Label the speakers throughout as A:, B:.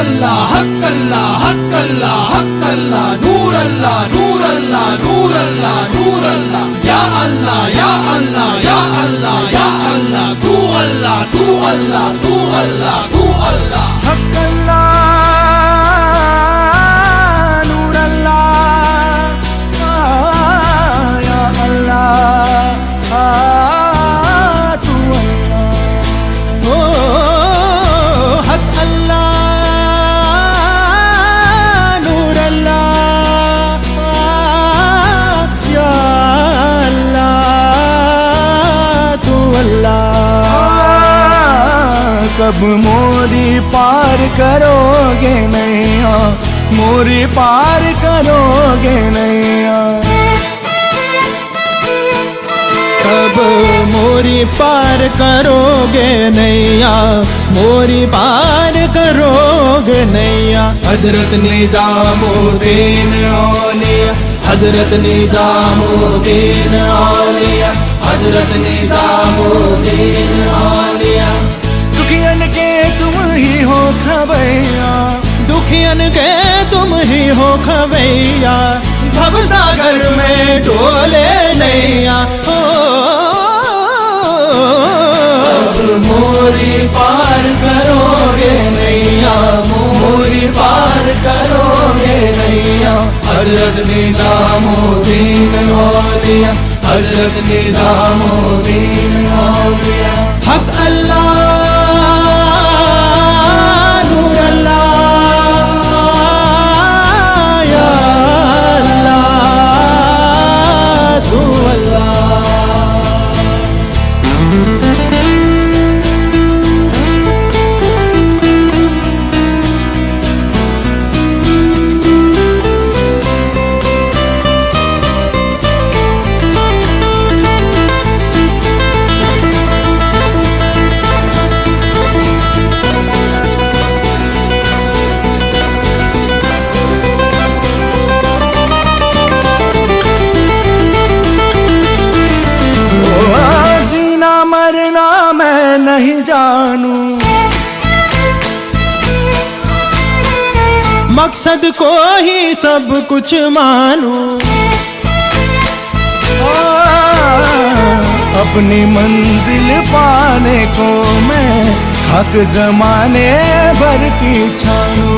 A: अल्लाह हक अल्लाह हक अल्लाह हक अल्लाह नूर अल्लाह नूर अल्लाह नूर अल्लाह नूर अल्लाह या अल्लाह या अल्लाह या अल्लाह या अल्लाह तू अल्लाह तू अल्लाह तू अल्लाह तू अल्लाह
B: हक अल्लाह नूर अल्लाह या अल्लाह तू अल्लाह ओ हक अल्लाह नूर अल्लाह या अल्लाह तू अल्लाह। कब मोरी पार करोगे नैया मोरी पार करोगे नैया कब मोरी पार करोगे नैया मोरी पार करोगे नैया। हजरत निजामुद्दीन औलिया हजरत निजामुद्दीन औलिया हजरत निजामुद्दीन औलिया। दुखियन के तुम ही हो खवैया दुखियन के तुम ही हो खवैया भव सागर में डोले नैया ओ मोरी पार करोगे नैया मोरी पार करोगे नैया। हजरत निजामुद्दीन औलिया हजरत निजामुद्दीन औलिया। हक अल्लाह नूर अल्लाह या अल्लाह तू अल्लाह। मरना मैं नहीं जानू मकसद को ही सब कुछ मानू अपनी मंजिल पाने को मैं हक जमाने भर की छानू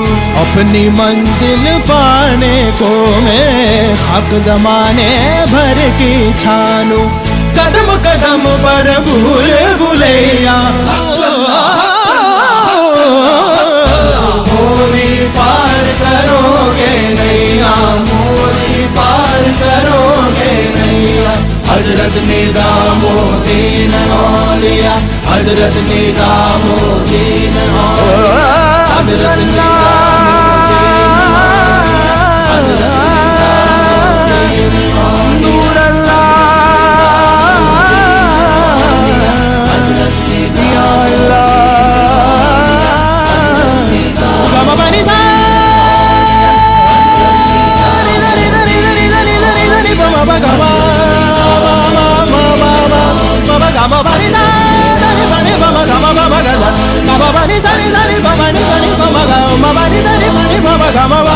B: अपनी मंजिल पाने को मैं हक जमाने भर की छानू। कदम कदम पर भूल भुलैया मोरी पार करोगे नैया मोरी पार करोगे नैया। हजरत निजामुद्दीन औलिया हजरत निजामुद्दीन औलिया हजरत नूर अल्लाह Baba